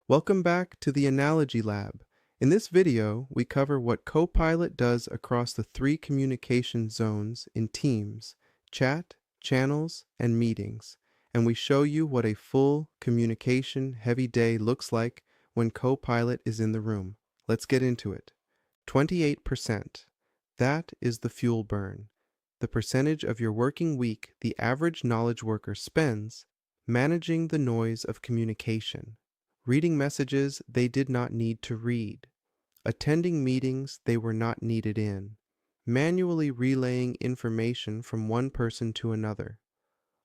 Welcome back to the Analogy Lab. In this video, we cover what Copilot does across the three communication zones in Teams: chat, channels, and meetings. And we show you what a full communication-heavy day looks like when Copilot is in the room. Let's get into it. 28%. That is the fuel burn. The percentage of your working week the average knowledge worker spends managing the noise of communication. Reading messages they did not need to read, attending meetings they were not needed in, manually relaying information from one person to another.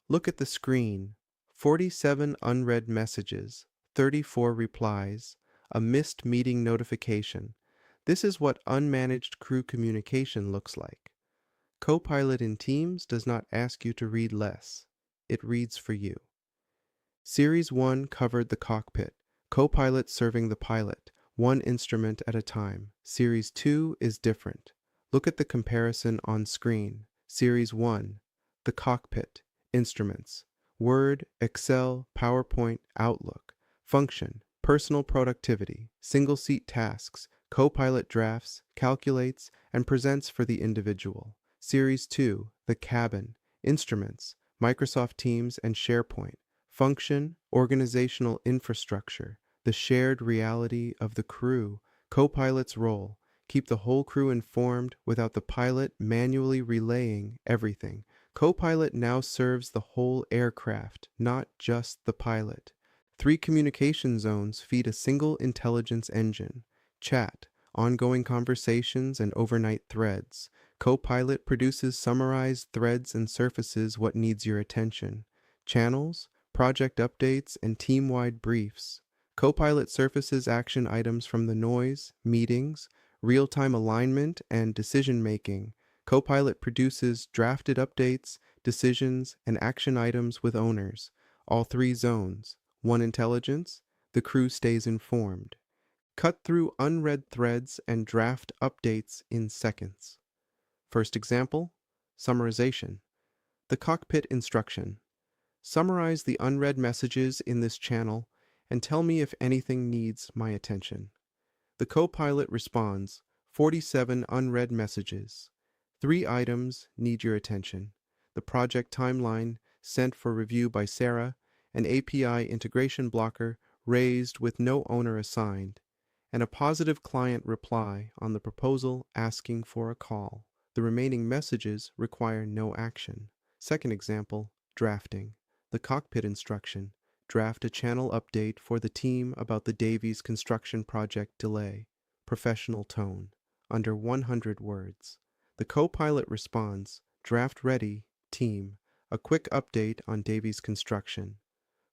Look at the screen: 47 unread messages, 34 replies, a missed meeting notification. This is what unmanaged crew communication looks like. Copilot in Teams does not ask you to read less. It reads for you. Series 1 covered the cockpit, Copilot serving the pilot, one instrument at a time. Series 2 is different. Look at the comparison on screen. Series 1, the cockpit, instruments, Word, Excel, PowerPoint, Outlook. Function, personal productivity, single-seat tasks. Copilot drafts, calculates, and presents for the individual. Series 2, the cabin, instruments, Microsoft Teams and SharePoint. Function, organizational infrastructure, the shared reality of the crew. Copilot's role, keep the whole crew informed without the pilot manually relaying everything. Copilot now serves the whole aircraft, not just the pilot. Three communication zones feed a single intelligence engine: chat, ongoing conversations, and overnight threads. Copilot produces summarized threads and surfaces what needs your attention. Channels, project updates, and team-wide briefs. Copilot surfaces action items from the noise, meetings, real-time alignment, and decision-making. Copilot produces drafted updates, decisions, and action items with owners. All three zones. One intelligence, the crew stays informed. Cut through unread threads and draft updates in seconds. First example, summarization. The cockpit instruction. Summarize the unread messages in this channel and tell me if anything needs my attention. The Copilot responds: 47 unread messages. 3 items need your attention: the project timeline sent for review by Sarah, an API integration blocker raised with no owner assigned, and a positive client reply on the proposal asking for a call. The remaining messages require no action. Second example, drafting. The cockpit instruction. Draft a channel update for the team about the Davies construction project delay. Professional tone. Under 100 words. The Copilot responds: draft ready, team. A quick update on Davies construction.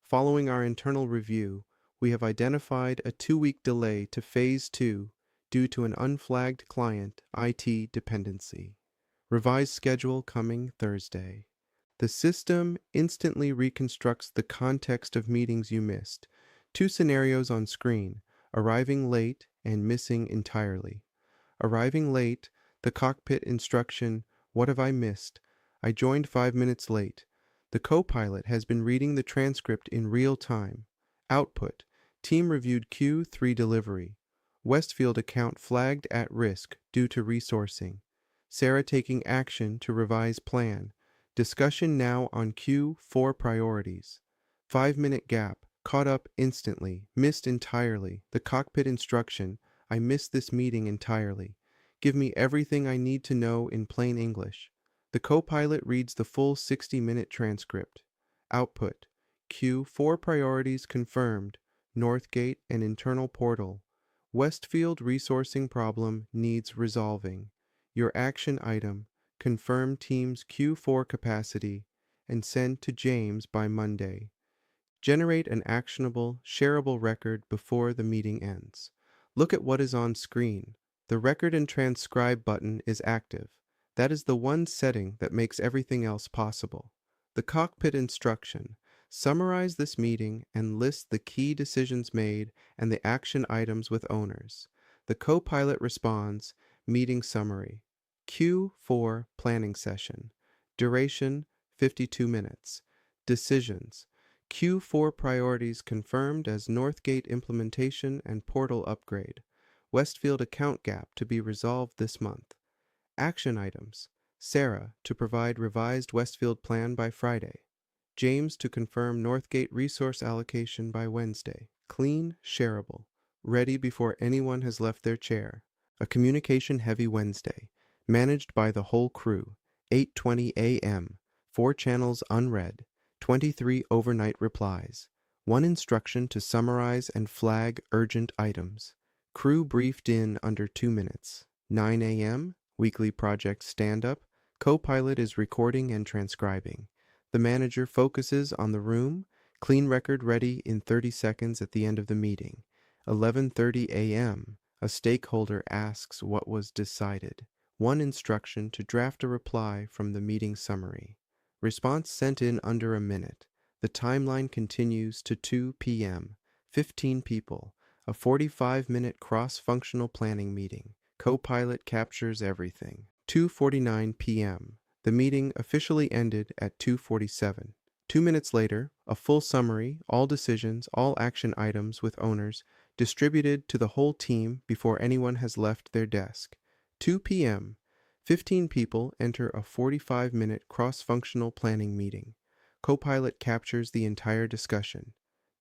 Following our internal review, we have identified a 2-week delay to Phase 2 due to an unflagged client IT dependency. Revised schedule coming Thursday. The system instantly reconstructs the context of meetings you missed. 2 scenarios on screen: arriving late and missing entirely. Arriving late, the cockpit instruction: what have I missed? I joined 5 minutes late. The Copilot has been reading the transcript in real time. Output: team reviewed Q3 delivery. Westfield account flagged at risk due to resourcing. Sarah taking action to revise plan. Discussion now on Q4 priorities. 5-minute gap, caught up instantly, missed entirely. The cockpit instruction: I missed this meeting entirely. Give me everything I need to know in plain English. The Copilot reads the full 60-minute transcript. Output: Q4 priorities confirmed. Northgate and internal portal. Westfield resourcing problem needs resolving. Your action item: confirm team's Q4 capacity and send to James by Monday. Generate an actionable, shareable record before the meeting ends. Look at what is on screen. The record and transcribe button is active. That is the one setting that makes everything else possible. The cockpit instruction: summarize this meeting and list the key decisions made and the action items with owners. The Copilot responds: meeting summary. Q4 planning session. Duration 52 minutes. Decisions: Q4 priorities confirmed as Northgate implementation and portal upgrade. Westfield account gap to be resolved this month. Action items. Sarah to provide revised Westfield plan by Friday. James to confirm Northgate resource allocation by Wednesday. Clean, shareable. Ready before anyone has left their chair. A communication-heavy Wednesday. Managed by the whole crew. 8:20 a.m. 4 channels unread. 23 overnight replies. 1 instruction to summarize and flag urgent items. Crew briefed in under 2 minutes. 9 a.m. Weekly project stand-up. Copilot is recording and transcribing. The manager focuses on the room. Clean record ready in 30 seconds at the end of the meeting. 11:30 a.m. A stakeholder asks what was decided. 1 instruction to draft a reply from the meeting summary. Response sent in under a minute. The timeline continues to 2 p.m. 15 people. A 45-minute cross-functional planning meeting. Copilot captures everything. 2:49 p.m. The meeting officially ended at 2:47. 2 minutes later, a full summary, all decisions, all action items with owners, distributed to the whole team before anyone has left their desk. 2 p.m. 15 people enter a 45-minute cross-functional planning meeting. Copilot captures the entire discussion.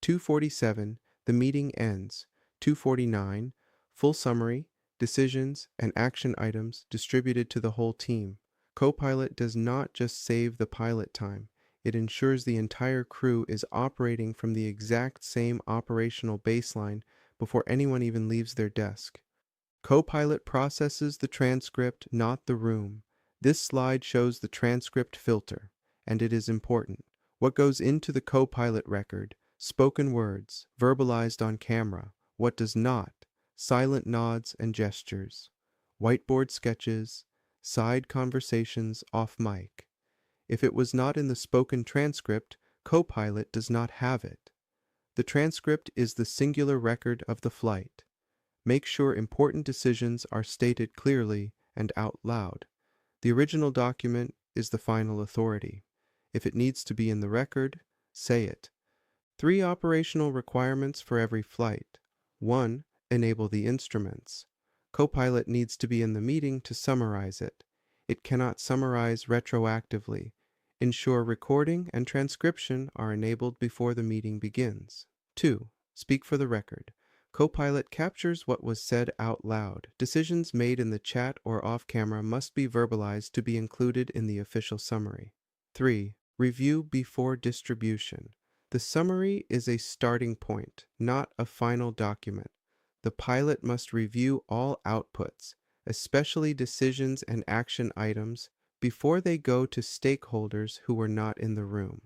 2:47, the meeting ends. 2:49, full summary, decisions, and action items distributed to the whole team. Copilot does not just save the pilot time, it ensures the entire crew is operating from the exact same operational baseline before anyone even leaves their desk. Copilot processes the transcript, not the room. This slide shows the transcript filter, and it is important. What goes into the Copilot record? Spoken words, verbalized on camera. What does not? Silent nods and gestures. Whiteboard sketches, side conversations off mic. If it was not in the spoken transcript, Copilot does not have it. The transcript is the singular record of the flight. Make sure important decisions are stated clearly and out loud. The original document is the final authority. If it needs to be in the record, say it. 3 operational requirements for every flight. 1. Enable the instruments. Copilot needs to be in the meeting to summarize it. It cannot summarize retroactively. Ensure recording and transcription are enabled before the meeting begins. 2. Speak for the record. Copilot captures what was said out loud. Decisions made in the chat or off camera must be verbalized to be included in the official summary. 3. Review before distribution. The summary is a starting point, not a final document. The pilot must review all outputs, especially decisions and action items, before they go to stakeholders who were not in the room.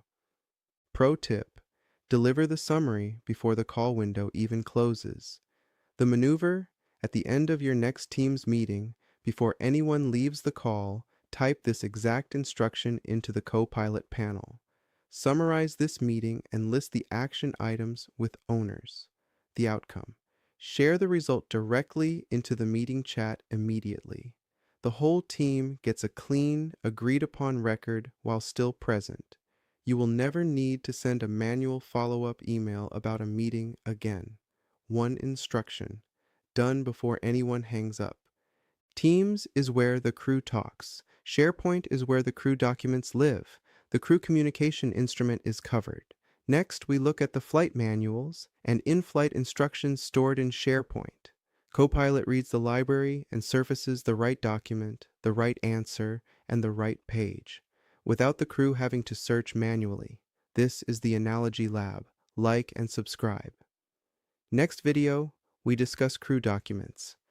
Pro tip: deliver the summary before the call window even closes. The maneuver: at the end of your next Teams meeting, before anyone leaves the call, type this exact instruction into the Copilot panel. Summarize this meeting and list the action items with owners. The outcome: share the result directly into the meeting chat immediately. The whole team gets a clean, agreed-upon record while still present. You will never need to send a manual follow-up email about a meeting again. 1 instruction, done before anyone hangs up. Teams is where the crew talks. SharePoint is where the crew documents live. The crew communication instrument is covered. Next, we look at the flight manuals and in-flight instructions stored in SharePoint. Copilot reads the library and surfaces the right document, the right answer, and the right page, without the crew having to search manually. This is the Analogy Lab. Like and subscribe. Next video, we discuss crew documents.